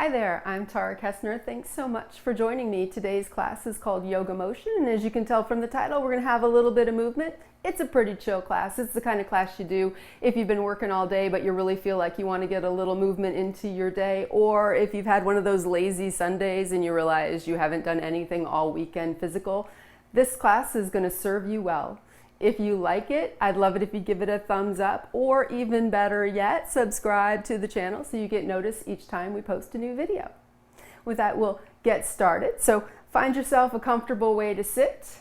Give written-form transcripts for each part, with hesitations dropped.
Hi there, I'm Tara Kestner. Thanks so much for joining me. Today's class is called Yoga Motion, and as you can tell from the title, we're going to have a little bit of movement. It's a pretty chill class. It's the kind of class you do if you've been working all day but you really feel like you want to get a little movement into your day, or if you've had one of those lazy Sundays and you realize you haven't done anything all weekend physical. This class is going to serve you well. If you like it, I'd love it if you give it a thumbs up, or even better yet, subscribe to the channel so you get notice each time we post a new video. With that, we'll get started. So find yourself a comfortable way to sit.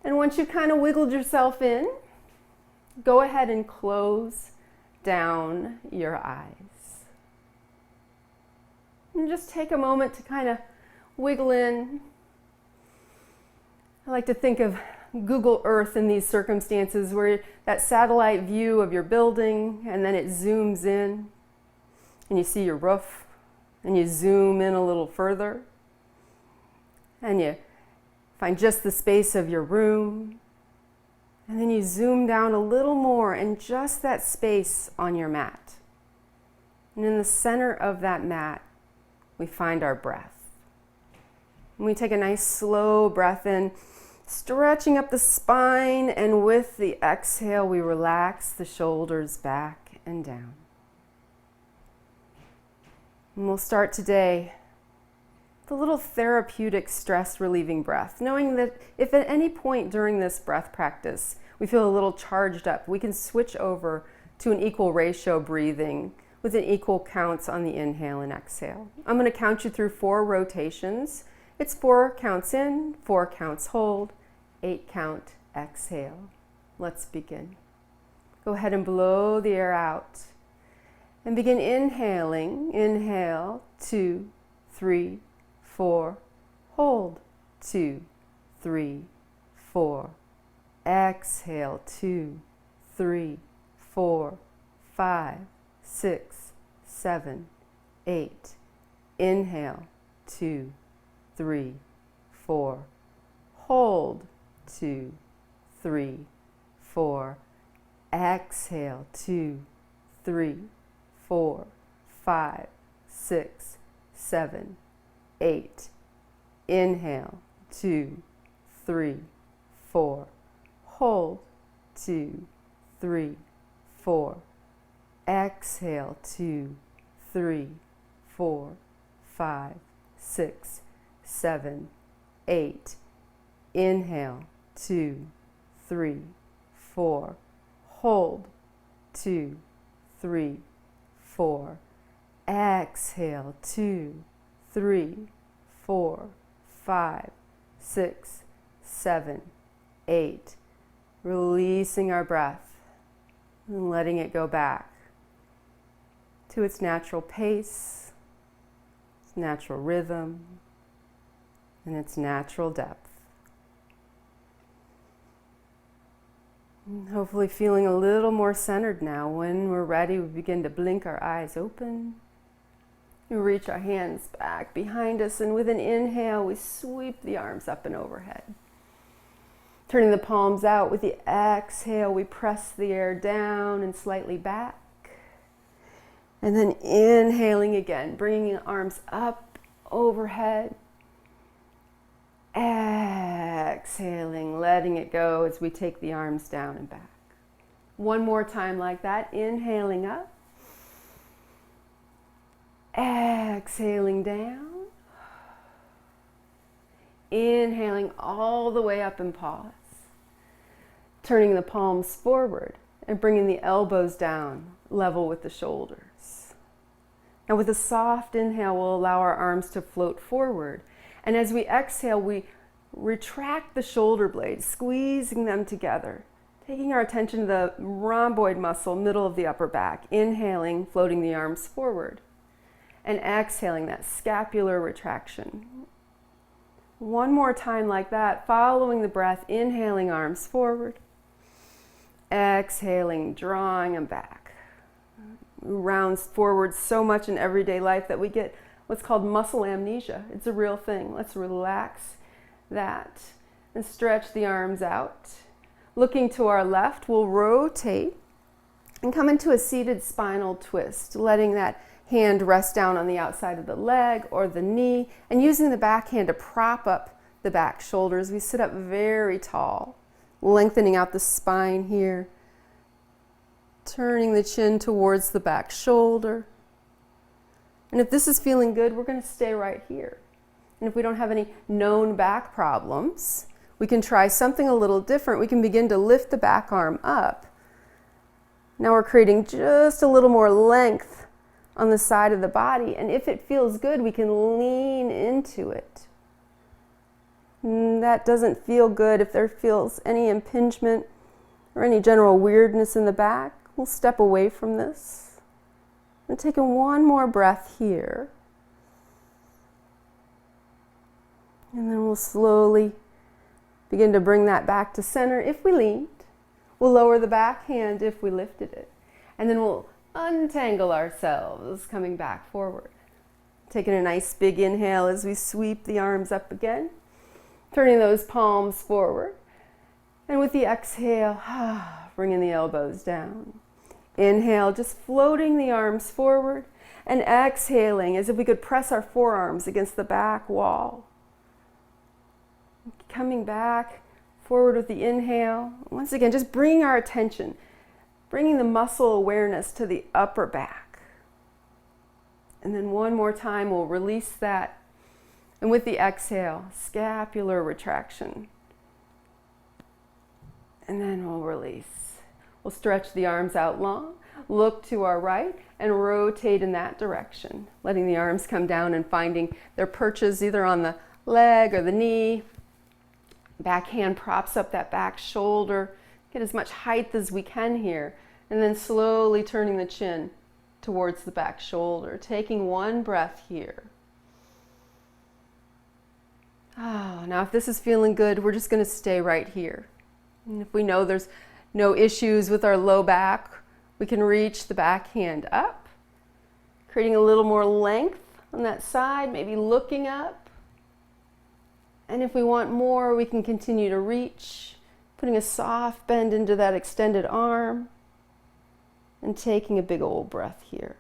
And once you've kind of wiggled yourself in, go ahead and close down your eyes. And just take a moment to kind of wiggle in. I like to think of Google Earth in these circumstances, where that satellite view of your building, and then it zooms in and you see your roof, and you zoom in a little further and you find just the space of your room, and then you zoom down a little more and just that space on your mat. And in the center of that mat, we find our breath. And we take a nice slow breath in, stretching up the spine, and with the exhale, we relax the shoulders back and down. And we'll start today with a little therapeutic stress-relieving breath, knowing that if at any point during this breath practice we feel a little charged up, we can switch over to an equal ratio breathing with an equal counts on the inhale and exhale. I'm going to count you through 4 rotations. It's 4 counts in, 4 counts hold, 8 count exhale. Let's begin. Go ahead and blow the air out and begin inhaling. Inhale, 2, 3, 4. Hold, 2, 3, 4. Exhale, 2, 3, 4, 5, 6, 7, 8. Inhale, 2, 3, 4. Hold, 2, 3, 4. Exhale, 2, 3, 4, 5, 6, 7, 8. Inhale, 2, 3, 4. Hold, 2, 3, 4. Exhale, 2, 3, 4, 5, 6, 7, 8. Inhale, 2, 3, 4. Hold, 2, 3, 4. Exhale, 2, 3, 4, 5, 6, 7, 8. Releasing our breath and letting it go back to its natural pace, its natural rhythm, and its natural depth. Hopefully feeling a little more centered now. When we're ready, we begin to blink our eyes open. We reach our hands back behind us, and with an inhale, we sweep the arms up and overhead. Turning the palms out, with the exhale, we press the air down and slightly back. And then inhaling again, bringing the arms up overhead. Exhaling, letting it go as we take the arms down and back. One more time like that, inhaling up. Exhaling down. Inhaling all the way up and pause. Turning the palms forward and bringing the elbows down, level with the shoulders. And with a soft inhale, we'll allow our arms to float forward. And as we exhale, we retract the shoulder blades, squeezing them together, taking our attention to the rhomboid muscle, middle of the upper back. Inhaling, floating the arms forward. And exhaling, that scapular retraction. One more time like that, following the breath, inhaling arms forward. Exhaling, drawing them back. Rounds forward so much in everyday life that we get what's called muscle amnesia. It's a real thing. Let's relax that and stretch the arms out. Looking to our left, we'll rotate and come into a seated spinal twist, letting that hand rest down on the outside of the leg or the knee, and using the back hand to prop up the back shoulders. We sit up very tall, lengthening out the spine here, turning the chin towards the back shoulder. And if this is feeling good, we're going to stay right here. And if we don't have any known back problems, we can try something a little different. We can begin to lift the back arm up. Now we're creating just a little more length on the side of the body, and if it feels good, we can lean into it. That doesn't feel good. If there feels any impingement or any general weirdness in the back, we'll step away from this. And taking one more breath here. And then we'll slowly begin to bring that back to center if we leaned. We'll lower the back hand if we lifted it. And then we'll untangle ourselves, coming back forward. Taking a nice big inhale as we sweep the arms up again. Turning those palms forward. And with the exhale, bringing the elbows down. Inhale, just floating the arms forward. And exhaling as if we could press our forearms against the back wall. Coming back forward with the inhale. Once again, just bringing our attention, bringing the muscle awareness to the upper back. And then one more time, we'll release that. And with the exhale, scapular retraction. And then we'll release. We'll stretch the arms out long, look to our right, and rotate in that direction. Letting the arms come down and finding their perches either on the leg or the knee. Back hand props up that back shoulder. Get as much height as we can here. And then slowly turning the chin towards the back shoulder. Taking one breath here. Now if this is feeling good, we're just going to stay right here. And if we know there's no issues with our low back, we can reach the back hand up. Creating a little more length on that side, maybe looking up. And if we want more, we can continue to reach, putting a soft bend into that extended arm, and taking a big old breath here.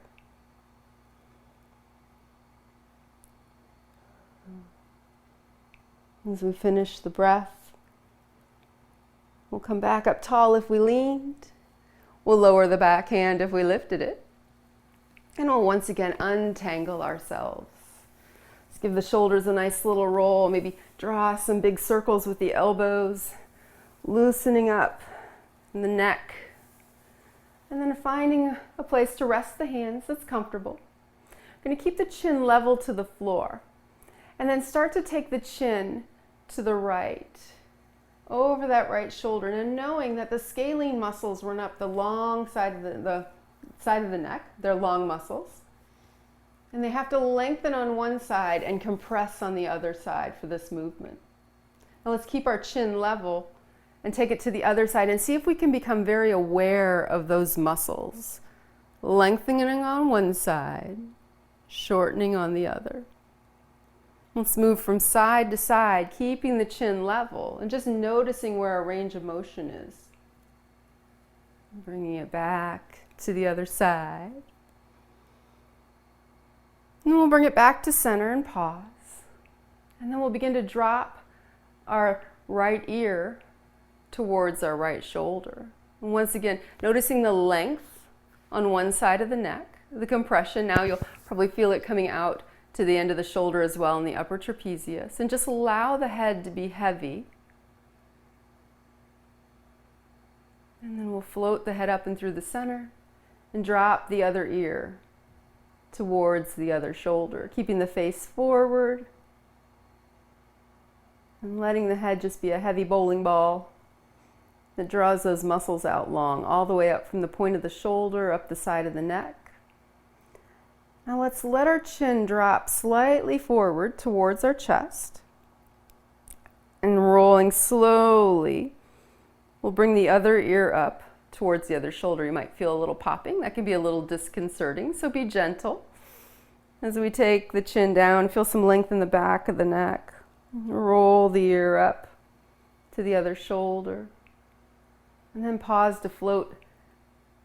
As we finish the breath, we'll come back up tall if we leaned. We'll lower the back hand if we lifted it. And we'll once again untangle ourselves. Let's give the shoulders a nice little roll, maybe draw some big circles with the elbows, loosening up in the neck. And then finding a place to rest the hands that's comfortable. I'm going to keep the chin level to the floor. And then start to take the chin to the right, over that right shoulder. And knowing that the scalene muscles run up the long side of the side of the neck. They're long muscles. And they have to lengthen on one side and compress on the other side for this movement. Now let's keep our chin level and take it to the other side and see if we can become very aware of those muscles. Lengthening on one side, shortening on the other. Let's move from side to side, keeping the chin level and just noticing where our range of motion is. Bringing it back to the other side. And then we'll bring it back to center and pause. And then we'll begin to drop our right ear towards our right shoulder. And once again, noticing the length on one side of the neck, the compression. Now you'll probably feel it coming out to the end of the shoulder as well in the upper trapezius. And just allow the head to be heavy. And then we'll float the head up and through the center and drop the other ear towards the other shoulder, keeping the face forward and letting the head just be a heavy bowling ball that draws those muscles out long, all the way up from the point of the shoulder, up the side of the neck. Now let's let our chin drop slightly forward towards our chest. And rolling slowly, we'll bring the other ear up towards the other shoulder. You might feel a little popping. That can be a little disconcerting, so be gentle. As we take the chin down, feel some length in the back of the neck. Roll the ear up to the other shoulder. And then pause to float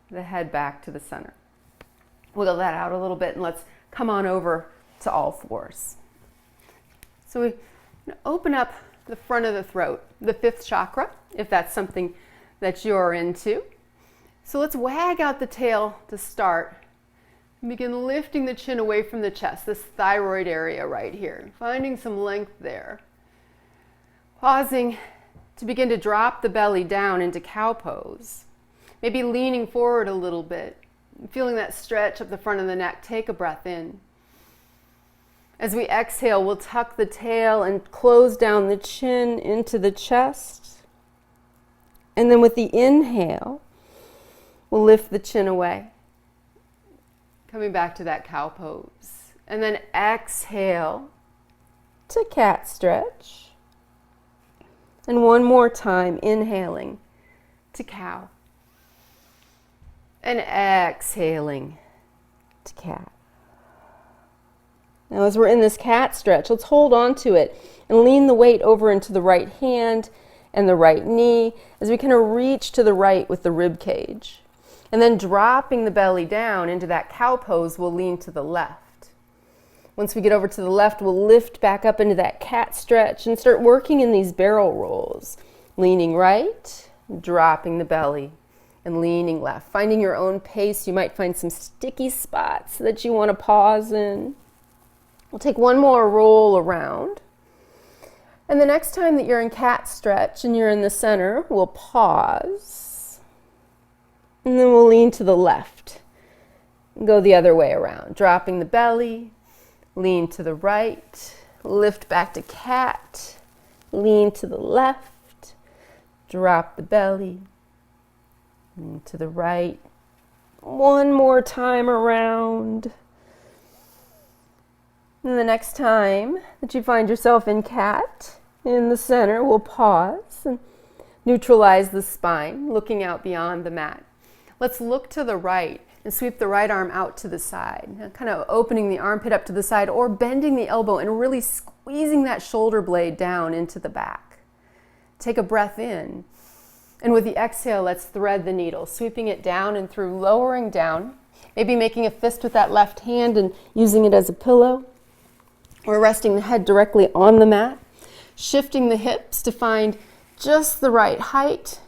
the head back to the center. Wiggle that out a little bit and let's come on over to all fours. So we open up the front of the throat, the fifth chakra, if that's something that you're into. So let's wag out the tail to start. And begin lifting the chin away from the chest, this thyroid area right here, finding some length there. Pausing to begin to drop the belly down into cow pose. Maybe leaning forward a little bit, feeling that stretch up the front of the neck. Take a breath in. As we exhale, we'll tuck the tail and close down the chin into the chest. And then with the inhale, we'll lift the chin away. Coming back to that cow pose. And then exhale to cat stretch. And one more time, inhaling to cow. And exhaling to cat. Now as we're in this cat stretch, let's hold on to it and lean the weight over into the right hand and the right knee as we kind of reach to the right with the rib cage. And then dropping the belly down into that cow pose, we'll lean to the left. Once we get over to the left, we'll lift back up into that cat stretch and start working in these barrel rolls. Leaning right, dropping the belly, and leaning left. Finding your own pace. You might find some sticky spots that you want to pause in. We'll take one more roll around. And the next time that you're in cat stretch and you're in the center, we'll pause. And then we'll lean to the left. And go the other way around. Dropping the belly, lean to the right, lift back to cat, lean to the left, drop the belly, lean to the right. One more time around. And the next time that you find yourself in cat, in the center, we'll pause and neutralize the spine, looking out beyond the mat. Let's look to the right and sweep the right arm out to the side, kind of opening the armpit up to the side or bending the elbow and really squeezing that shoulder blade down into the back. Take a breath in. And with the exhale, let's thread the needle, sweeping it down and through, lowering down, maybe making a fist with that left hand and using it as a pillow, or resting the head directly on the mat, shifting the hips to find just the right height,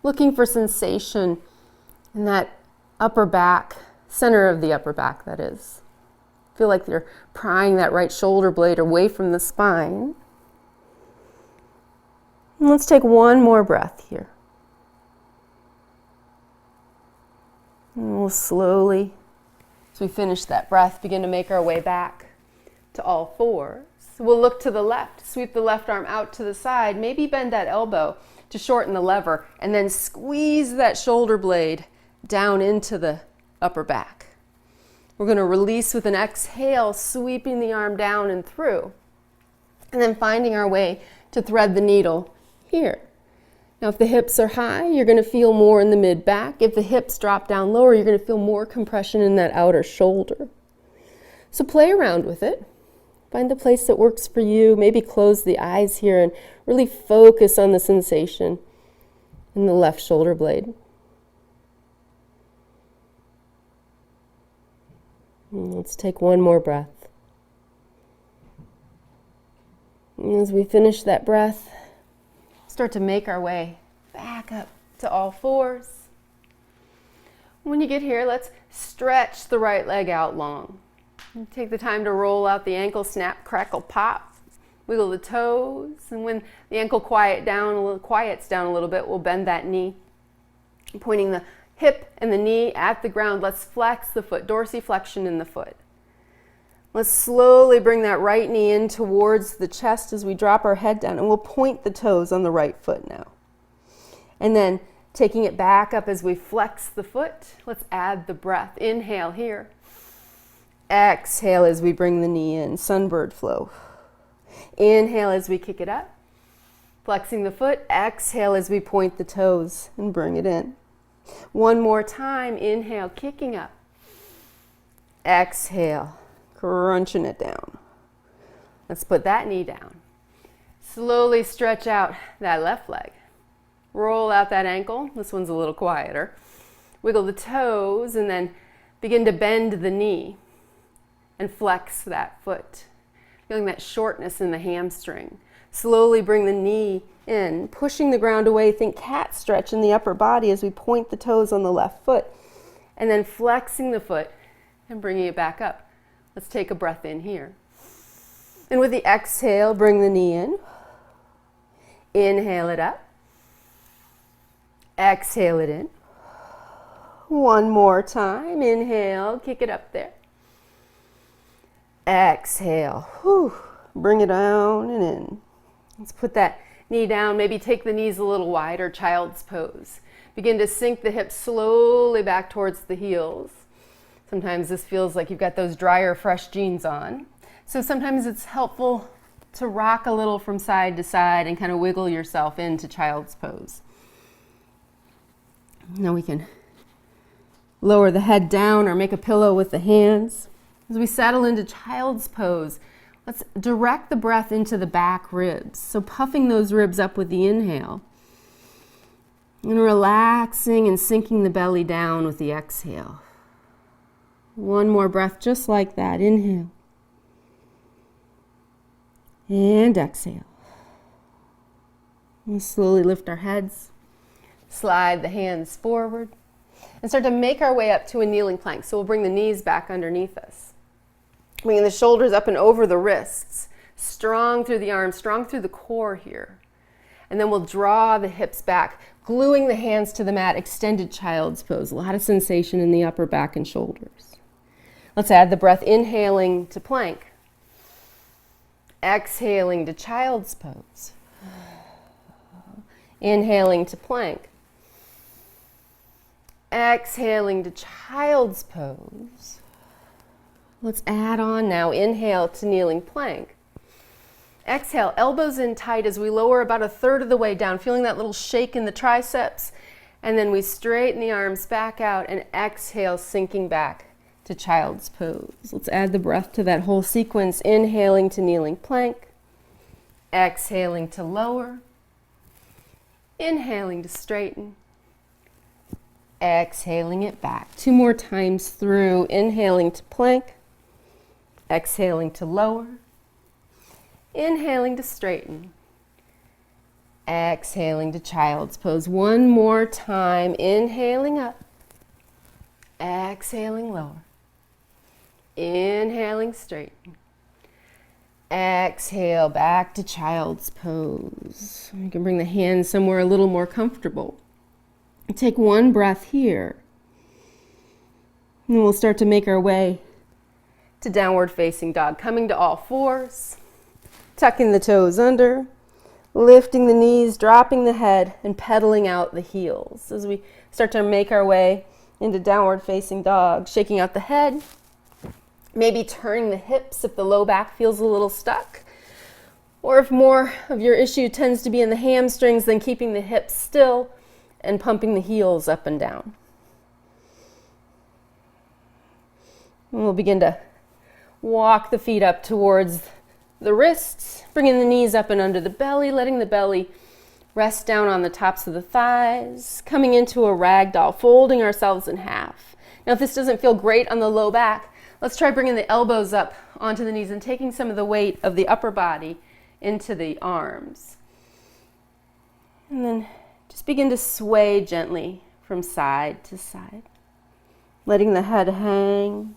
looking for sensation in that upper back, center of the upper back, that is. Feel like you're prying that right shoulder blade away from the spine. And let's take one more breath here. And we'll slowly, as we finish that breath, begin to make our way back to all fours. We'll look to the left, sweep the left arm out to the side, maybe bend that elbow to shorten the lever, and then squeeze that shoulder blade down into the upper back. We're going to release with an exhale, sweeping the arm down and through, and then finding our way to thread the needle here. Now, if the hips are high, you're going to feel more in the mid-back. If the hips drop down lower, you're going to feel more compression in that outer shoulder. So play around with it. Find the place that works for you. Maybe close the eyes here and really focus on the sensation in the left shoulder blade. And let's take one more breath. And as we finish that breath, start to make our way back up to all fours. When you get here, let's stretch the right leg out long. Take the time to roll out the ankle, snap, crackle, pop. Wiggle the toes, and when the ankle quiets down a little bit, we'll bend that knee. Pointing the hip and the knee at the ground, let's flex the foot, dorsiflexion in the foot. Let's slowly bring that right knee in towards the chest as we drop our head down, and we'll point the toes on the right foot now. And then taking it back up as we flex the foot, let's add the breath. Inhale here. Exhale as we bring the knee in, Sunbird flow. Inhale as we kick it up, flexing the foot. Exhale as we point the toes and bring it in. One more time, inhale, kicking up. Exhale, crunching it down. Let's put that knee down. Slowly stretch out that left leg. Roll out that ankle. This one's a little quieter. Wiggle the toes and then Begin to bend the knee and flex that foot. Feeling that shortness in the hamstring. Slowly bring the knee in, pushing the ground away. Think cat stretch in the upper body as we point the toes on the left foot. And then flexing the foot and bringing it back up. Let's take a breath in here. And with the exhale, bring the knee in. Inhale it up. Exhale it in. One more time. Inhale, kick it up there. Exhale. Whew. Bring it down and in. Let's put that knee down. Maybe take the knees a little wider, child's pose. Begin to sink the hips slowly back towards the heels. Sometimes this feels like you've got those drier, fresh jeans on. So sometimes it's helpful to rock a little from side to side and kind of wiggle yourself into child's pose. Now we can lower the head down or make a pillow with the hands. As we settle into child's pose, let's direct the breath into the back ribs. So puffing those ribs up with the inhale. And relaxing and sinking the belly down with the exhale. One more breath just like that. Inhale. And exhale. We'll slowly lift our heads. Slide the hands forward. And start to make our way up to a kneeling plank. So we'll bring the knees back underneath us. Bringing the shoulders up and over the wrists. Strong through the arms, strong through the core here. And then we'll draw the hips back, gluing the hands to the mat, extended child's pose. A lot of sensation in the upper back and shoulders. Let's add the breath, inhaling to plank. Exhaling to child's pose. Inhaling to plank. Exhaling to child's pose. Let's add on now. Inhale to kneeling plank. Exhale, elbows in tight as we lower about a third of the way down, feeling that little shake in the triceps. And then we straighten the arms back out and exhale, sinking back to child's pose. Let's add the breath to that whole sequence. Inhaling to kneeling plank. Exhaling to lower. Inhaling to straighten. Exhaling it back. 2 more times through. Inhaling to plank. Exhaling to lower. Inhaling to straighten. Exhaling to child's pose. 1 more time. Inhaling up. Exhaling lower. Inhaling straighten. Exhale back to child's pose. You can bring the hands somewhere a little more comfortable. Take 1 breath here. And we'll start to make our way to downward facing dog. Coming to all fours. Tucking the toes under. Lifting the knees, dropping the head, and pedaling out the heels. As we start to make our way into downward facing dog. Shaking out the head. Maybe turning the hips if the low back feels a little stuck. Or if more of your issue tends to be in the hamstrings, then keeping the hips still and pumping the heels up and down. And we'll begin to walk the feet up towards the wrists, bringing the knees up and under the belly, letting the belly rest down on the tops of the thighs, coming into a ragdoll, folding ourselves in half. Now, if this doesn't feel great on the low back, let's try bringing the elbows up onto the knees and taking some of the weight of the upper body into the arms. And then just begin to sway gently from side to side, letting the head hang.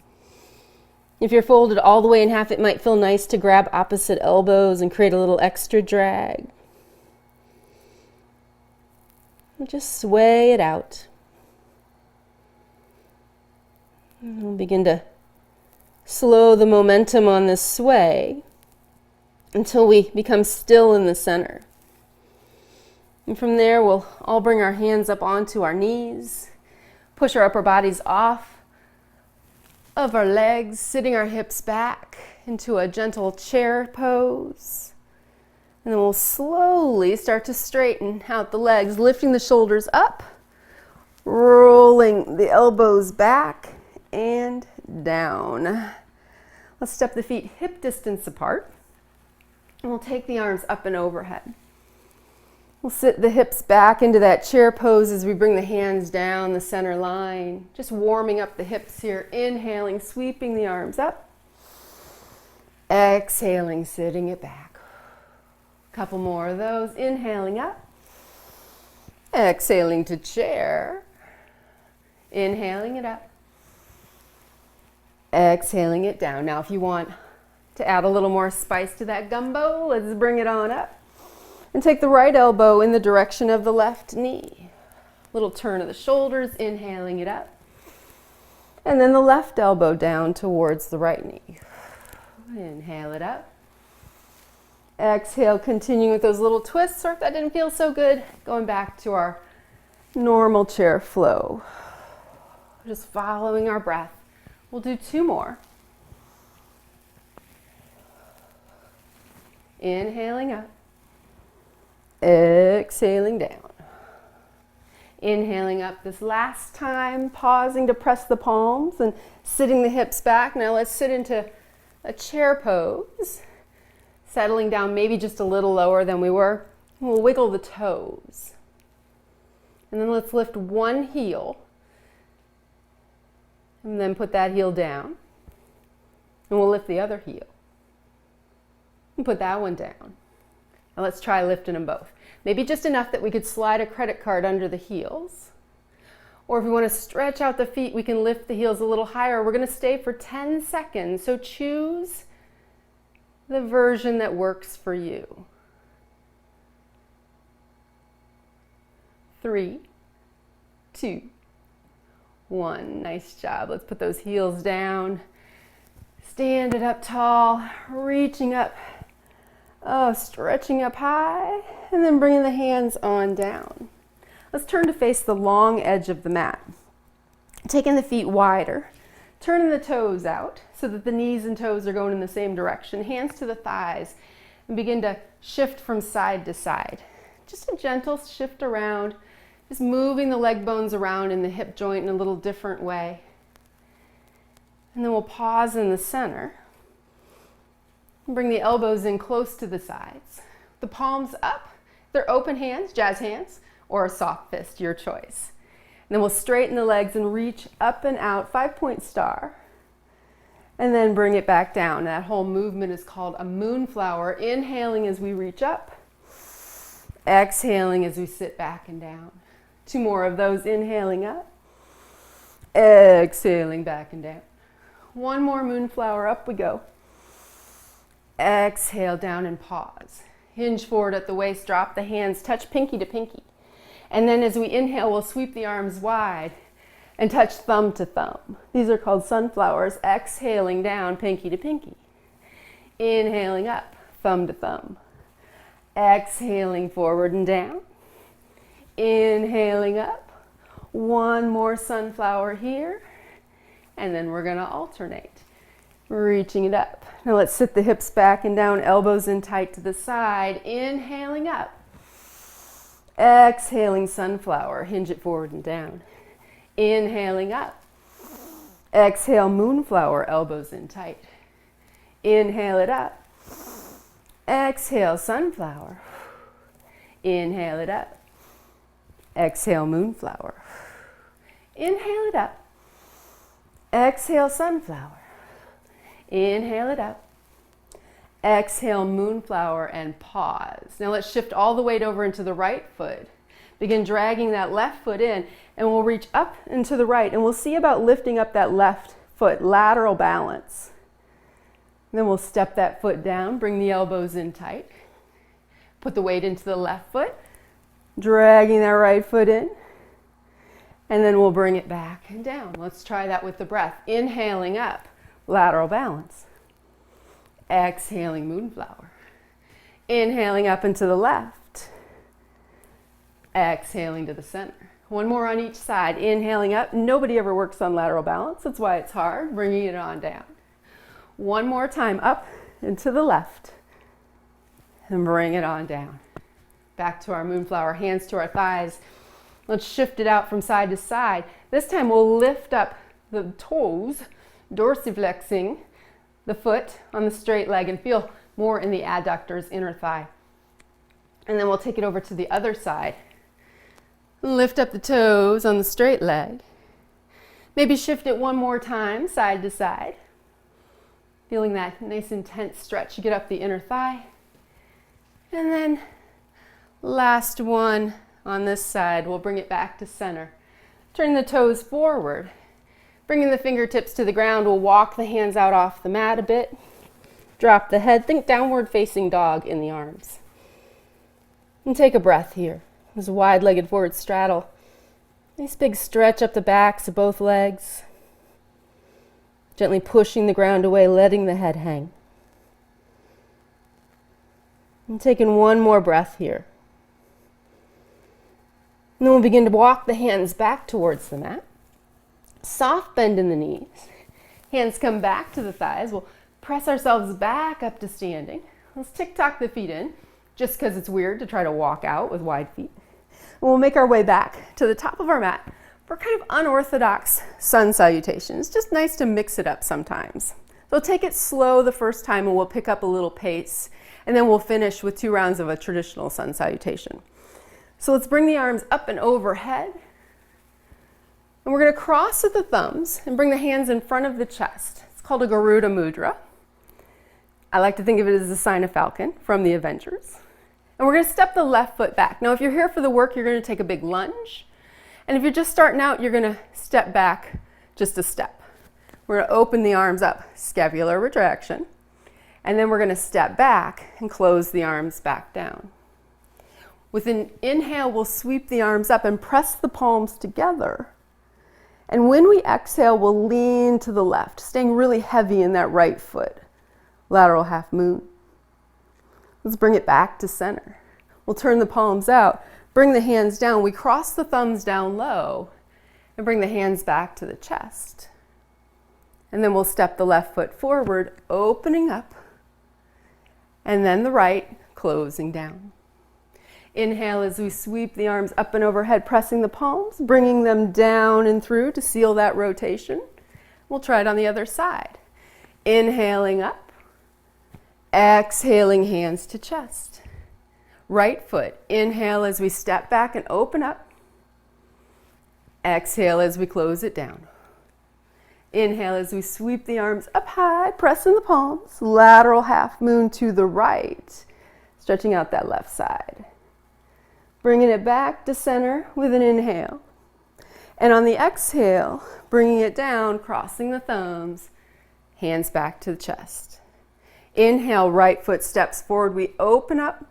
If you're folded all the way in half, it might feel nice to grab opposite elbows and create a little extra drag. And just sway it out. And we'll begin to slow the momentum on this sway until we become still in the center. And from there, we'll all bring our hands up onto our knees, push our upper bodies off of our legs, sitting our hips back into a gentle chair pose. And then we'll slowly start to straighten out the legs, lifting the shoulders up, rolling the elbows back and down. Let's step the feet hip distance apart. And we'll take the arms up and overhead. We'll sit the hips back into that chair pose as we bring the hands down the center line. Just warming up the hips here. Inhaling, sweeping the arms up. Exhaling, sitting it back. Couple more of those. Inhaling up. Exhaling to chair. Inhaling it up. Exhaling it down. Now if you want to add a little more spice to that gumbo, let's bring it on up. And take the right elbow in the direction of the left knee. Little turn of the shoulders, inhaling it up. And then the left elbow down towards the right knee. Inhale it up. Exhale, continuing with those little twists, or if that didn't feel so good, going back to our normal chair flow. Just following our breath. We'll do 2 more. Inhaling up. Exhaling down. Inhaling up this last time, pausing to press the palms and sitting the hips back. Now let's sit into a chair pose, settling down maybe just a little lower than we were. We'll wiggle the toes. And then let's lift one heel and then put that heel down. And we'll lift the other heel and put that one down. Now let's try lifting them both. Maybe just enough that we could slide a credit card under the heels. Or if we want to stretch out the feet, we can lift the heels a little higher. We're going to stay for 10 seconds. So choose the version that works for you. 3, 2, 1. Nice job. Let's put those heels down. Stand it up tall, reaching up. Oh, stretching up high, and then bringing the hands on down. Let's turn to face the long edge of the mat. Taking the feet wider, turning the toes out so that the knees and toes are going in the same direction. Hands to the thighs, and begin to shift from side to side. Just a gentle shift around, just moving the leg bones around in the hip joint in a little different way. And then we'll pause in the center. Bring the elbows in close to the sides. The palms up. They're open hands, jazz hands, or a soft fist, your choice. And then we'll straighten the legs and reach up and out, 5-point star. And then bring it back down. That whole movement is called a moonflower. Inhaling as we reach up. Exhaling as we sit back and down. 2 more of those. Inhaling up. Exhaling back and down. 1 more moonflower. Up we go. Exhale down and pause. Hinge forward at the waist, drop the hands, touch pinky to pinky. And then as we inhale, we'll sweep the arms wide and touch thumb to thumb. These are called sunflowers. Exhaling down, pinky to pinky. Inhaling up, thumb to thumb. Exhaling forward and down. Inhaling up. 1 more sunflower here. And then we're going to alternate. Reaching it up. Now let's sit the hips back and down, elbows in tight to the side. Inhaling up. Exhaling sunflower. Hinge it forward and down. Inhaling up. Exhale moonflower, elbows in tight. Inhale it up. Exhale sunflower. Inhale it up. Exhale moonflower. Inhale it up. Exhale sunflower. Inhale it up. Exhale moonflower and pause. Now let's shift all the weight over into the right foot. Begin dragging that left foot in, and we'll reach up and to the right, and we'll see about lifting up that left foot, lateral balance. And then we'll step that foot down, bring the elbows in tight. Put the weight into the left foot, dragging that right foot in, and then we'll bring it back and down. Let's try that with the breath. Inhaling up. Lateral balance. Exhaling moonflower. Inhaling up and to the left. Exhaling to the center. 1 more on each side. Inhaling up. Nobody ever works on lateral balance. That's why it's hard. Bringing it on down. 1 more time. Up and to the left. And bring it on down. Back to our moonflower. Hands to our thighs. Let's shift it out from side to side. This time we'll lift up the toes, dorsiflexing the foot on the straight leg, and feel more in the adductors, inner thigh. And then we'll take it over to the other side. Lift up the toes on the straight leg. Maybe shift it one more time, side to side. Feeling that nice intense stretch. You get up the inner thigh. And then last one on this side, we'll bring it back to center. Turn the toes forward. Bringing the fingertips to the ground, we'll walk the hands out off the mat a bit. Drop the head. Think downward facing dog in the arms. And take a breath here. This wide-legged forward straddle. Nice big stretch up the backs of both legs. Gently pushing the ground away, letting the head hang. And taking one more breath here. And then we'll begin to walk the hands back towards the mat. Soft bend in the knees. Hands come back to the thighs. We'll press ourselves back up to standing. Let's tick-tock the feet in, just because it's weird to try to walk out with wide feet. And we'll make our way back to the top of our mat for kind of unorthodox sun salutations. Just nice to mix it up sometimes. So take it slow the first time and we'll pick up a little pace, and then we'll finish with 2 rounds of a traditional sun salutation. So let's bring the arms up and overhead. And we're going to cross at the thumbs and bring the hands in front of the chest. It's called a Garuda Mudra. I like to think of it as the sign of falcon from the Avengers. And we're going to step the left foot back. Now, if you're here for the work, you're going to take a big lunge. And if you're just starting out, you're going to step back just a step. We're going to open the arms up, scapular retraction. And then we're going to step back and close the arms back down. With an inhale, we'll sweep the arms up and press the palms together. And when we exhale, we'll lean to the left, staying really heavy in that right foot. Lateral half moon. Let's bring it back to center. We'll turn the palms out, bring the hands down. We cross the thumbs down low and bring the hands back to the chest. And then we'll step the left foot forward, opening up, and then the right, closing down. Inhale as we sweep the arms up and overhead, pressing the palms, bringing them down and through to seal that rotation. We'll try it on the other side. Inhaling up, exhaling hands to chest. Right foot, inhale as we step back and open up. Exhale as we close it down. Inhale as we sweep the arms up high, pressing the palms, lateral half moon to the right, stretching out that left side. Bringing it back to center with an inhale. And on the exhale, bringing it down, crossing the thumbs, hands back to the chest. Inhale, right foot steps forward, we open up.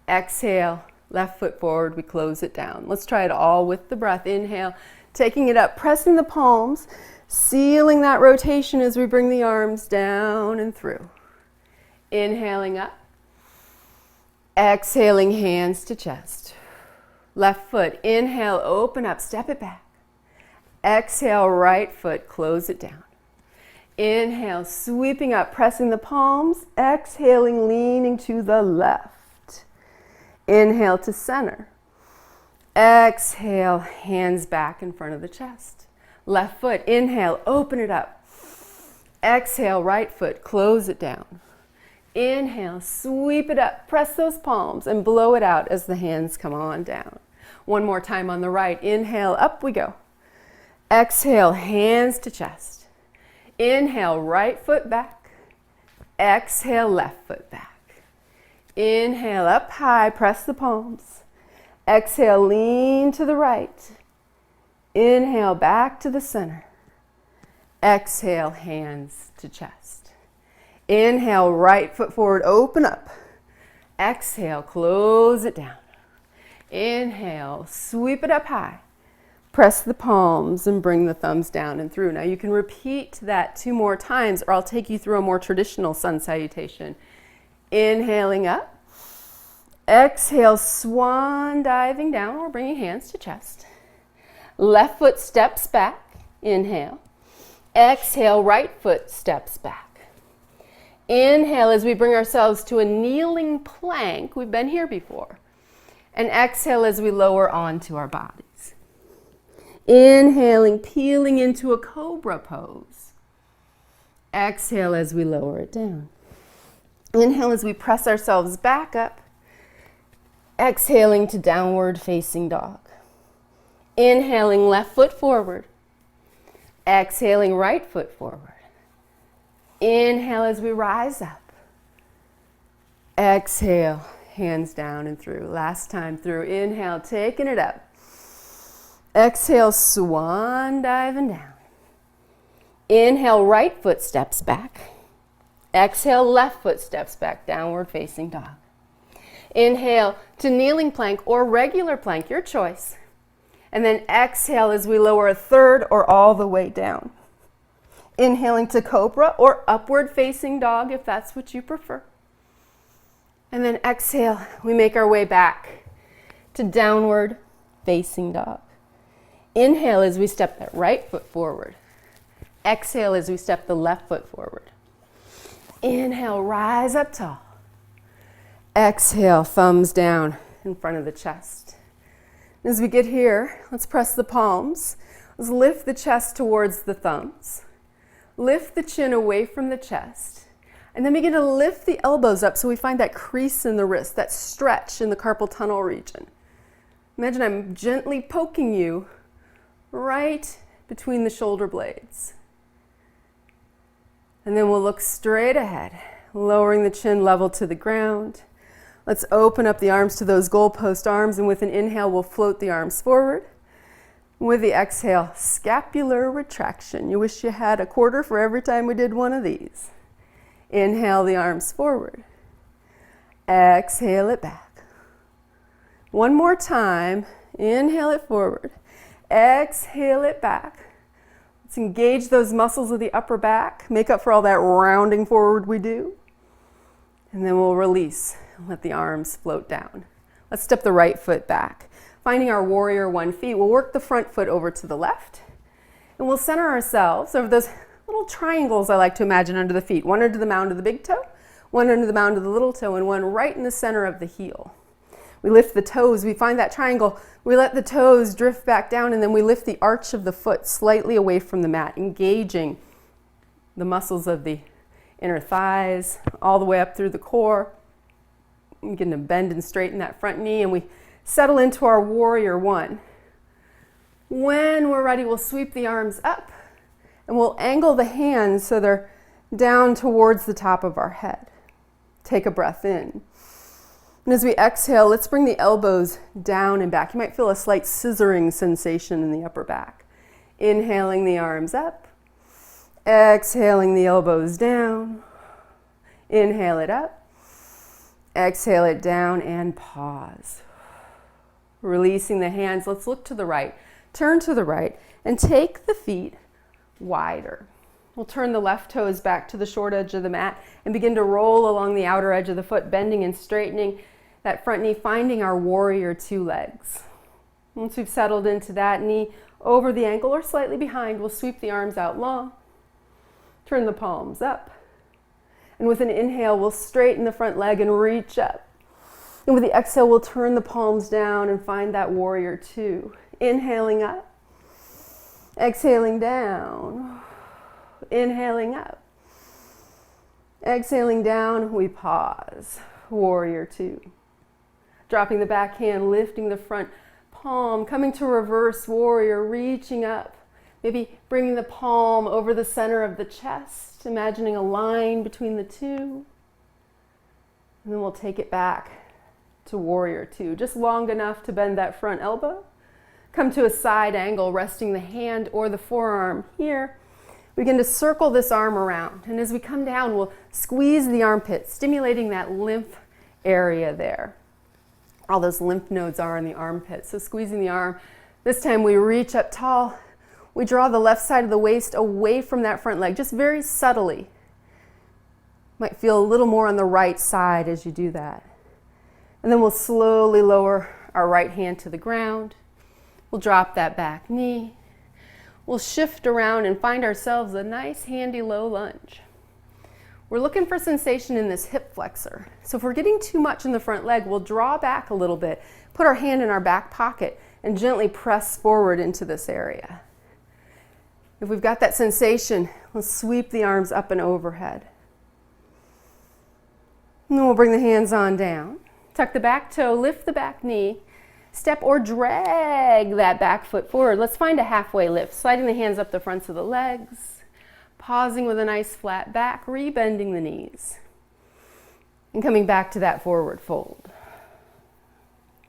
Exhale, left foot forward, we close it down. Let's try it all with the breath. Inhale, taking it up, pressing the palms, sealing that rotation as we bring the arms down and through. Inhaling up. Exhaling hands to chest. Left foot, inhale, open up, step it back. Exhale, right foot, close it down. Inhale, sweeping up, pressing the palms. Exhaling, leaning to the left. Inhale to center. Exhale, hands back in front of the chest. Left foot, inhale, open it up. Exhale, right foot, close it down. Inhale, sweep it up, press those palms and blow it out as the hands come on down. One more time on the right. Inhale, up we go. Exhale, hands to chest. Inhale, right foot back. Exhale, left foot back. Inhale, up high, press the palms. Exhale, lean to the right. Inhale, back to the center. Exhale, hands to chest. Inhale, right foot forward, open up. Exhale, close it down. Inhale, sweep it up high. Press the palms and bring the thumbs down and through. Now you can repeat that 2 more times, or I'll take you through a more traditional sun salutation. Inhaling up. Exhale, swan diving down or bringing hands to chest. Left foot steps back. Inhale. Exhale, right foot steps back. Inhale as we bring ourselves to a kneeling plank. We've been here before. And exhale as we lower onto our bodies. Inhaling, peeling into a cobra pose. Exhale as we lower it down. Inhale as we press ourselves back up. Exhaling to downward facing dog. Inhaling, left foot forward. Exhaling, right foot forward. Inhale as we rise up. Exhale, hands down and through. Last time through. Inhale, taking it up. Exhale, swan diving down. Inhale, right foot steps back. Exhale, left foot steps back, downward facing dog. Inhale to kneeling plank or regular plank, your choice. And then exhale as we lower a third or all the way down. Inhaling to cobra or upward facing dog if that's what you prefer. And then exhale, we make our way back to downward facing dog. Inhale as we step that right foot forward. Exhale as we step the left foot forward. Inhale, rise up tall. Exhale, thumbs down in front of the chest. As we get here, let's press the palms. Let's lift the chest towards the thumbs. Lift the chin away from the chest. And then begin to lift the elbows up so we find that crease in the wrist, that stretch in the carpal tunnel region. Imagine I'm gently poking you right between the shoulder blades. And then we'll look straight ahead, lowering the chin level to the ground. Let's open up the arms to those goalpost arms, and with an inhale, we'll float the arms forward. With the exhale, scapular retraction. You wish you had a quarter for every time we did one of these. Inhale the arms forward. Exhale it back. One more time. Inhale it forward. Exhale it back. Let's engage those muscles of the upper back. Make up for all that rounding forward we do. And then we'll release. Let the arms float down. Let's step the right foot back. Finding our warrior one feet, we'll work the front foot over to the left. And we'll center ourselves over those little triangles I like to imagine under the feet. One under the mound of the big toe, one under the mound of the little toe, and one right in the center of the heel. We lift the toes, we find that triangle, we let the toes drift back down, and then we lift the arch of the foot slightly away from the mat, engaging the muscles of the inner thighs all the way up through the core. We begin to bend and straighten that front knee, and we settle into our warrior one. When we're ready, we'll sweep the arms up, and we'll angle the hands so they're down towards the top of our head. Take a breath in. And as we exhale, let's bring the elbows down and back. You might feel a slight scissoring sensation in the upper back. Inhaling the arms up. Exhaling the elbows down. Inhale it up. Exhale it down and pause. Releasing the hands, let's look to the right. Turn to the right and take the feet wider. We'll turn the left toes back to the short edge of the mat and begin to roll along the outer edge of the foot, bending and straightening that front knee, finding our warrior two legs. Once we've settled into that, knee over the ankle or slightly behind, we'll sweep the arms out long. Turn the palms up. And with an inhale, we'll straighten the front leg and reach up. And with the exhale, we'll turn the palms down and find that warrior two. Inhaling up. Exhaling down. Inhaling up. Exhaling down, we pause. Warrior two. Dropping the back hand, lifting the front palm, coming to reverse warrior, reaching up. Maybe bringing the palm over the center of the chest, imagining a line between the two. And then we'll take it back to warrior two, just long enough to bend that front elbow. Come to a side angle, resting the hand or the forearm here. We begin to circle this arm around. And as we come down, we'll squeeze the armpit, stimulating that lymph area there. All those lymph nodes are in the armpit. So squeezing the arm. This time we reach up tall. We draw the left side of the waist away from that front leg, just very subtly. Might feel a little more on the right side as you do that. And then we'll slowly lower our right hand to the ground. We'll drop that back knee. We'll shift around and find ourselves a nice handy low lunge. We're looking for sensation in this hip flexor. So if we're getting too much in the front leg, we'll draw back a little bit, put our hand in our back pocket, and gently press forward into this area. If we've got that sensation, let's sweep the arms up and overhead. And then we'll bring the hands on down. Tuck the back toe, lift the back knee, step or drag that back foot forward. Let's find a halfway lift, sliding the hands up the fronts of the legs, pausing with a nice flat back, rebending the knees, and coming back to that forward fold.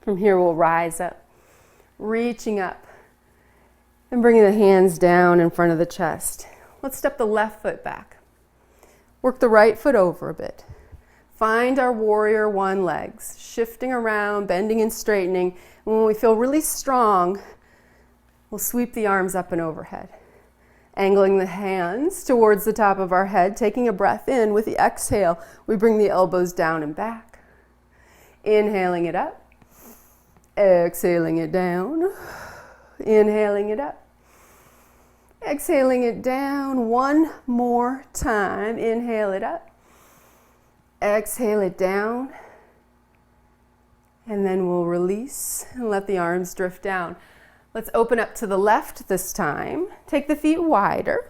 From here, we'll rise up, reaching up, and bringing the hands down in front of the chest. Let's step the left foot back. Work the right foot over a bit. Find our warrior one legs, shifting around, bending and straightening. And when we feel really strong, we'll sweep the arms up and overhead. Angling the hands towards the top of our head, taking a breath in. With the exhale, we bring the elbows down and back. Inhaling it up, exhaling it down, inhaling it up, exhaling it down. One more time. Inhale it up. Exhale it down, and then we'll release and let the arms drift down. Let's open up to the left this time. Take the feet wider.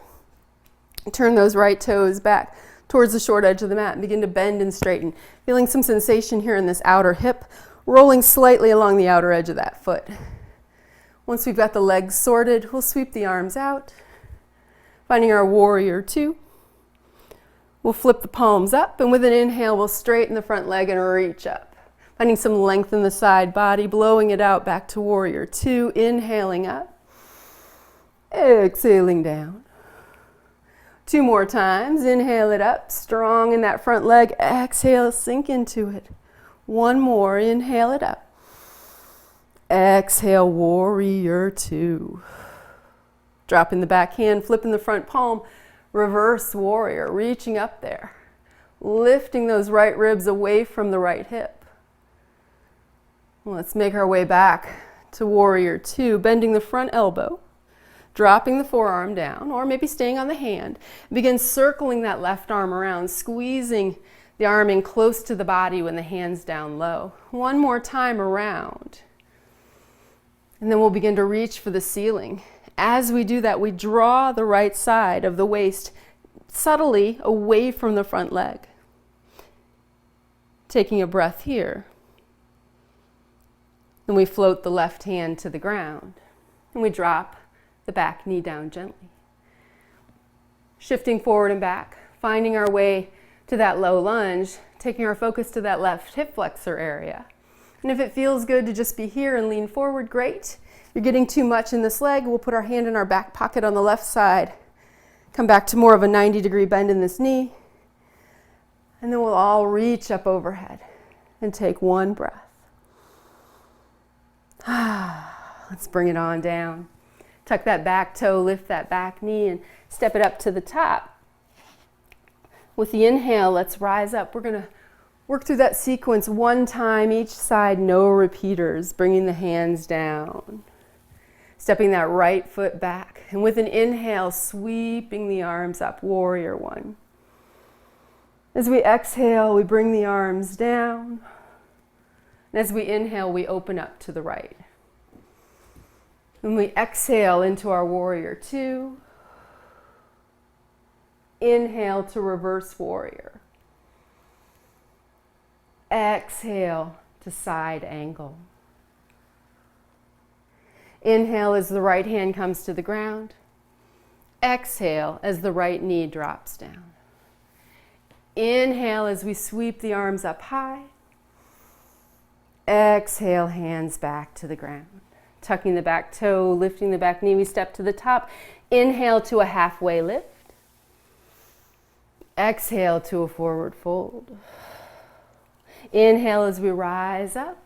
Turn those right toes back towards the short edge of the mat and begin to bend and straighten. Feeling some sensation here in this outer hip, rolling slightly along the outer edge of that foot. Once we've got the legs sorted, we'll sweep the arms out, finding our warrior two. We'll flip the palms up, and with an inhale, we'll straighten the front leg and reach up. Finding some length in the side body, blowing it out back to warrior two. Inhaling up, exhaling down. Two more times. Inhale it up, strong in that front leg. Exhale, sink into it. One more. Inhale it up. Exhale, warrior two. Dropping the back hand, flipping the front palm. Reverse warrior, reaching up there, lifting those right ribs away from the right hip. Let's make our way back to warrior two, bending the front elbow, dropping the forearm down, or maybe staying on the hand. Begin circling that left arm around, squeezing the arm in close to the body when the hand's down low. One more time around. And then we'll begin to reach for the ceiling. As we do that, we draw the right side of the waist subtly away from the front leg. Taking a breath here. Then we float the left hand to the ground. And we drop the back knee down gently. Shifting forward and back, finding our way to that low lunge, taking our focus to that left hip flexor area. And if it feels good to just be here and lean forward, great. If you're getting too much in this leg, we'll put our hand in our back pocket on the left side. Come back to more of a 90-degree bend in this knee. And then we'll all reach up overhead and take one breath. Let's bring it on down. Tuck that back toe, lift that back knee, and step it up to the top. With the inhale, let's rise up. We're going to work through that sequence one time each side, no repeaters, bringing the hands down. Stepping that right foot back. And with an inhale, sweeping the arms up, warrior one. As we exhale, we bring the arms down. And as we inhale, we open up to the right. When we exhale into our warrior two, inhale to reverse warrior. Exhale to side angle. Inhale as the right hand comes to the ground. Exhale as the right knee drops down. Inhale as we sweep the arms up high. Exhale, hands back to the ground. Tucking the back toe, lifting the back knee, we step to the top. Inhale to a halfway lift. Exhale to a forward fold. Inhale as we rise up.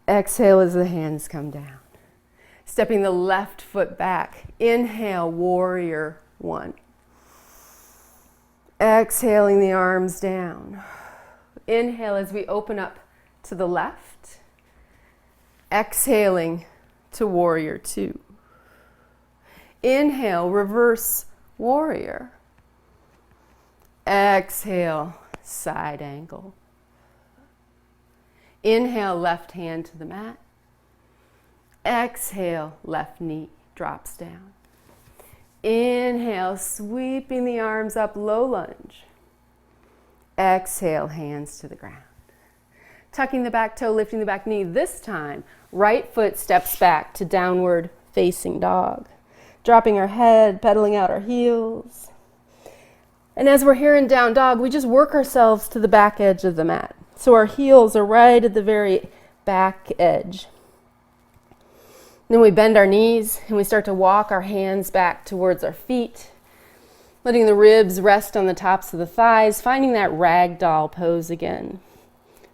Exhale as the hands come down. Stepping the left foot back. Inhale, warrior one. Exhaling the arms down. Inhale as we open up to the left. Exhaling to warrior two. Inhale, reverse warrior. Exhale, side angle. Inhale, left hand to the mat. Exhale, left knee drops down. Inhale, sweeping the arms up, low lunge. Exhale, hands to the ground. tucking the back toe, lifting the back knee. This time, right foot steps back to downward facing dog. Dropping our head, pedaling out our heels. And as we're here in down dog, we just work ourselves to the back edge of the mat. So our heels are right at the very back edge. Then we bend our knees and we start to walk our hands back towards our feet, letting the ribs rest on the tops of the thighs, finding that ragdoll pose again.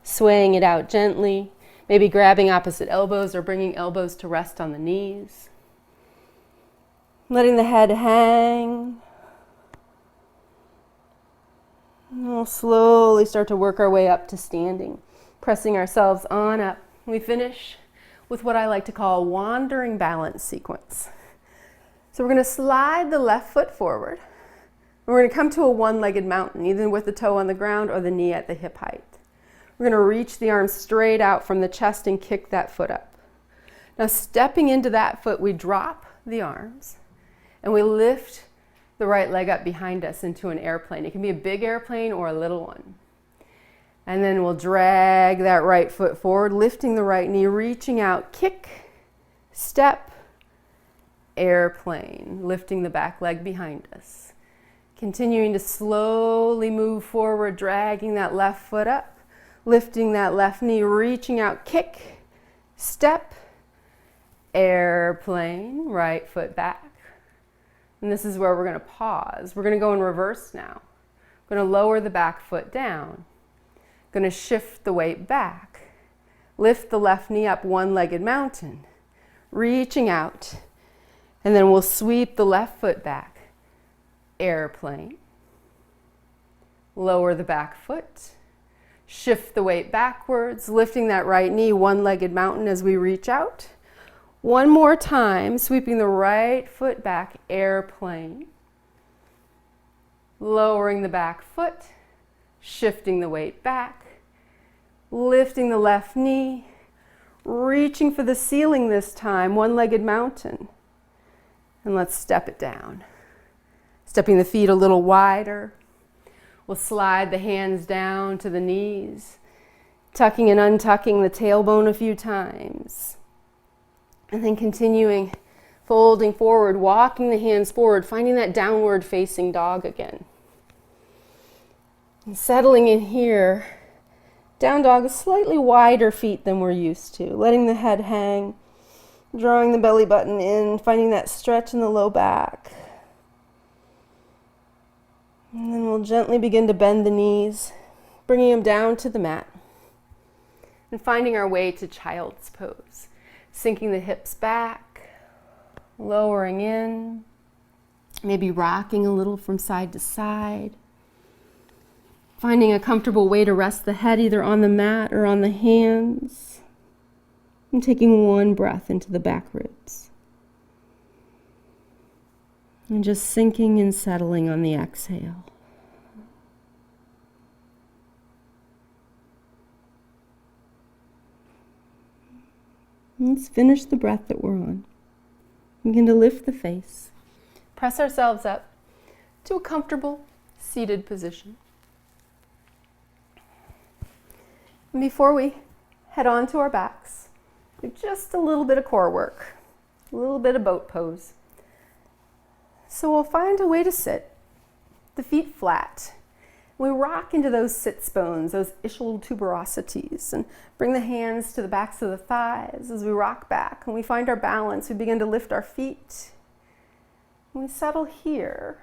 Swaying it out gently, maybe grabbing opposite elbows or bringing elbows to rest on the knees. Letting the head hang. And we'll slowly start to work our way up to standing, pressing ourselves on up. We finish with what I like to call a wandering balance sequence. So we're going to slide the left foot forward. We're going to come to a one-legged mountain, either with the toe on the ground or the knee at the hip height. We're going to reach the arms straight out from the chest and kick that foot up. Now stepping into that foot, we drop the arms and we lift the right leg up behind us into an airplane. It can be a big airplane or a little one. And then we'll drag that right foot forward, lifting the right knee, reaching out, kick, step, airplane, lifting the back leg behind us. Continuing to slowly move forward, dragging that left foot up, lifting that left knee, reaching out, kick, step, airplane, right foot back. And this is where we're going to pause. We're going to go in reverse now. We're going to lower the back foot down. Going to shift the weight back. Lift the left knee up, one-legged mountain. Reaching out. And then we'll sweep the left foot back. Airplane. Lower the back foot. Shift the weight backwards, lifting that right knee, one-legged mountain as we reach out. One more time, sweeping the right foot back, airplane. Lowering the back foot, shifting the weight back, lifting the left knee, reaching for the ceiling this time, one-legged mountain. And let's step it down. Stepping the feet a little wider. We'll slide the hands down to the knees, tucking and untucking the tailbone a few times. And then continuing, folding forward, walking the hands forward, finding that downward facing dog again. And settling in here, down dog, slightly wider feet than we're used to, letting the head hang, drawing the belly button in, finding that stretch in the low back. And then we'll gently begin to bend the knees, bringing them down to the mat. And finding our way to child's pose. Sinking the hips back, lowering in, maybe rocking a little from side to side. Finding a comfortable way to rest the head either on the mat or on the hands. And taking one breath into the back ribs. And just sinking and settling on the exhale. Let's finish the breath that we're on. Begin to lift the face. Press ourselves up to a comfortable seated position. And before we head on to our backs, do just a little bit of core work, a little bit of boat pose. So we'll find a way to sit, the feet flat. We rock into those sits bones, those ischial tuberosities, and bring the hands to the backs of the thighs as we rock back. And we find our balance, we begin to lift our feet. And we settle here,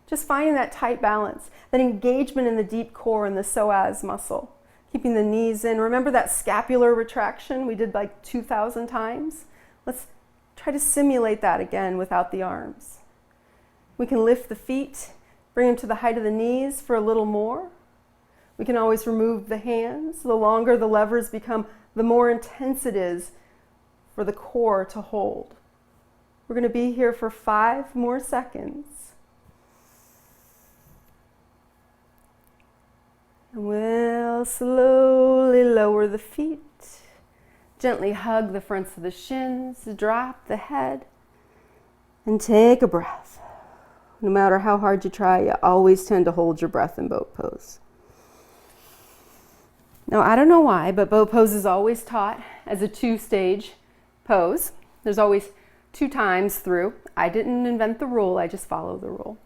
just finding that tight balance, that engagement in the deep core and the psoas muscle. Keeping the knees in. Remember that scapular retraction we did like 2,000 times? Let's try to simulate that again without the arms. We can lift the feet, bring them to the height of the knees for a little more. We can always remove the hands. The longer the levers become, the more intense it is for the core to hold. We're going to be here for 5 more seconds. And we'll slowly lower the feet. Gently hug the fronts of the shins, drop the head, and take a breath. No matter how hard you try, you always tend to hold your breath in boat pose. Now, I don't know why, but bow pose is always taught as a 2-stage pose. There's always 2 times through. I didn't invent the rule, I just follow the rule.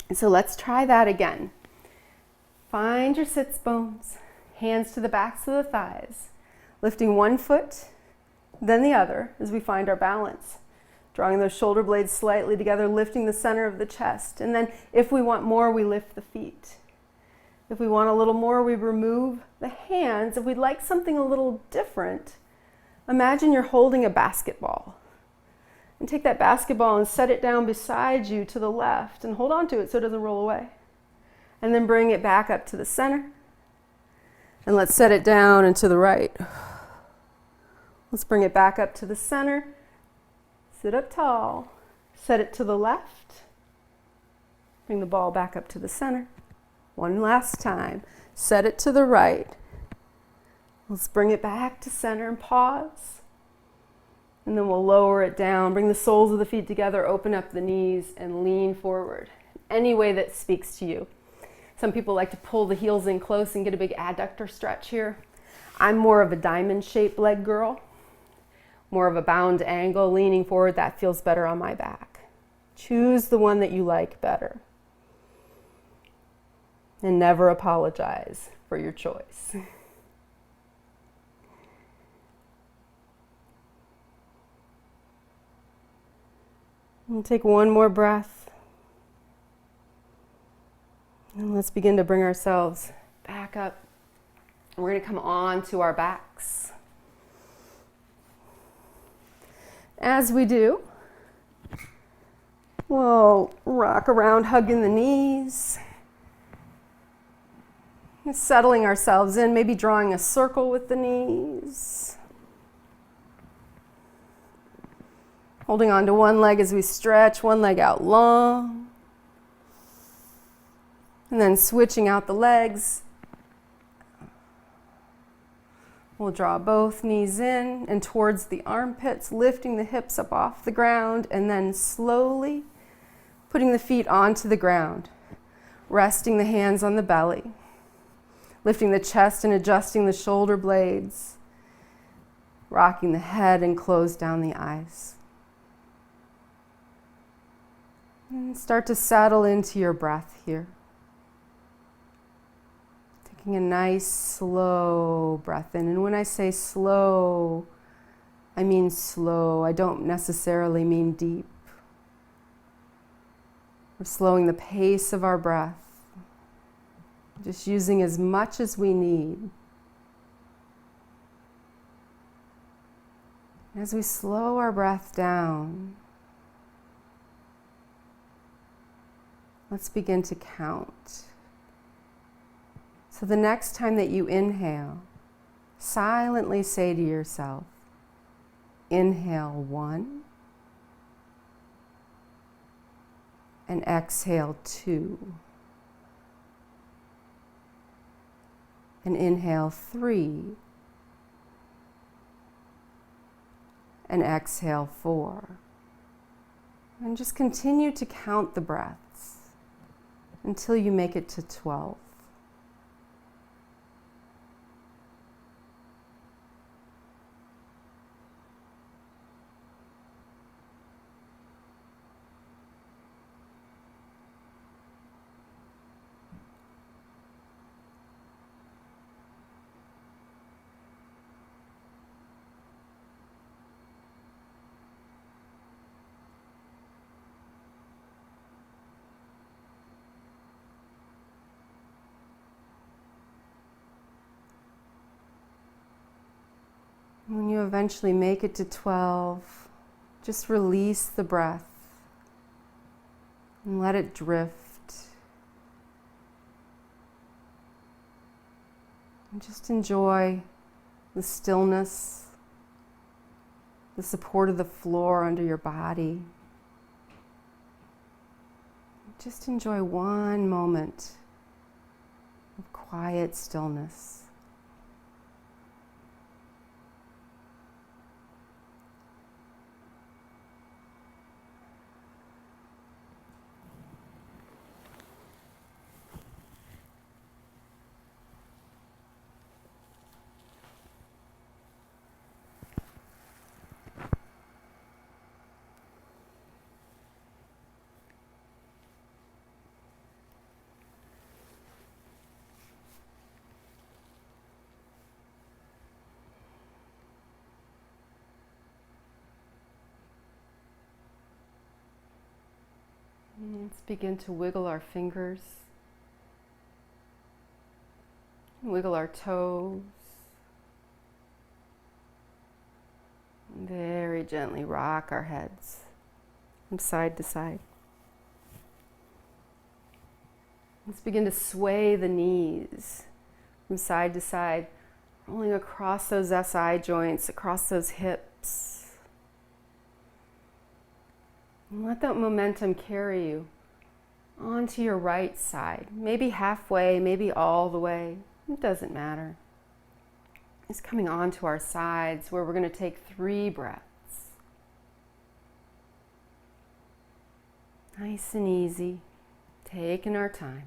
And so let's try that again. Find your sits bones, hands to the backs of the thighs, lifting one foot, then the other as we find our balance. Drawing those shoulder blades slightly together, lifting the center of the chest. And then if we want more, we lift the feet. If we want a little more, we remove the hands. If we'd like something a little different, imagine you're holding a basketball. And take that basketball and set it down beside you to the left and hold on to it so it doesn't roll away. And then bring it back up to the center. And let's set it down and to the right. Let's bring it back up to the center. Sit up tall. Set it to the left. Bring the ball back up to the center. One last time. Set it to the right. Let's bring it back to center and pause. And then we'll lower it down. Bring the soles of the feet together, open up the knees, and lean forward. Any way that speaks to you. Some people like to pull the heels in close and get a big adductor stretch here. I'm more of a diamond-shaped leg girl. More of a bound angle, leaning forward. That feels better on my back. Choose the one that you like better. And never apologize for your choice. And take one more breath. And let's begin to bring ourselves back up. We're going to come on to our backs. As we do, we'll rock around, hugging the knees. Settling ourselves in, maybe drawing a circle with the knees. Holding on to one leg as we stretch, one leg out long. And then switching out the legs. We'll draw both knees in and towards the armpits, lifting the hips up off the ground, and then slowly putting the feet onto the ground, resting the hands on the belly. Lifting the chest and adjusting the shoulder blades, rocking the head and close down the eyes. And start to settle into your breath here. Taking a nice slow breath in. And when I say slow, I mean slow. I don't necessarily mean deep. We're slowing the pace of our breath. Just using as much as we need. As we slow our breath down, let's begin to count. So the next time that you inhale, silently say to yourself, inhale 1, and exhale 2. And inhale 3, and exhale 4. And just continue to count the breaths until you make it to 12. When you eventually make it to 12, just release the breath and let it drift. And just enjoy the stillness, the support of the floor under your body. Just enjoy one moment of quiet stillness. Let's begin to wiggle our fingers, wiggle our toes. Very gently rock our heads from side to side. Let's begin to sway the knees from side to side, rolling across those SI joints, across those hips. And let that momentum carry you onto your right side, maybe halfway, maybe all the way. It doesn't matter. It's coming onto our sides where we're going to take 3 breaths. Nice and easy, taking our time.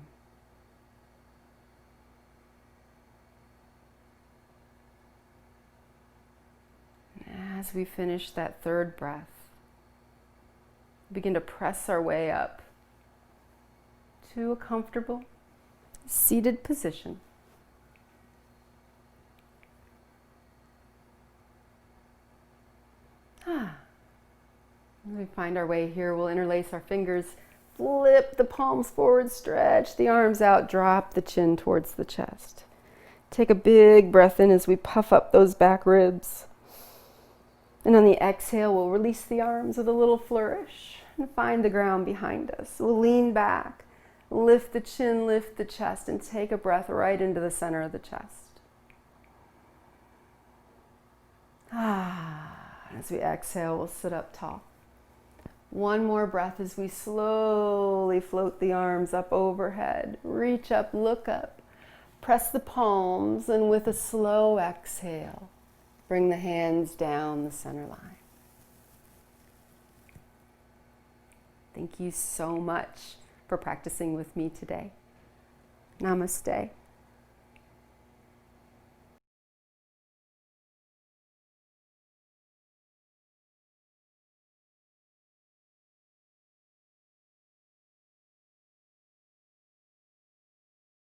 And as we finish that 3rd breath, begin to press our way up to a comfortable seated position. As we find our way here, we'll interlace our fingers, flip the palms forward, stretch the arms out, drop the chin towards the chest. Take a big breath in as we puff up those back ribs. And on the exhale, we'll release the arms with a little flourish and find the ground behind us. We'll lean back, lift the chin, lift the chest, and take a breath right into the center of the chest. As we exhale, we'll sit up tall. One more breath as we slowly float the arms up overhead. Reach up, look up, press the palms, and with a slow exhale, bring the hands down the center line. Thank you so much for practicing with me today. Namaste.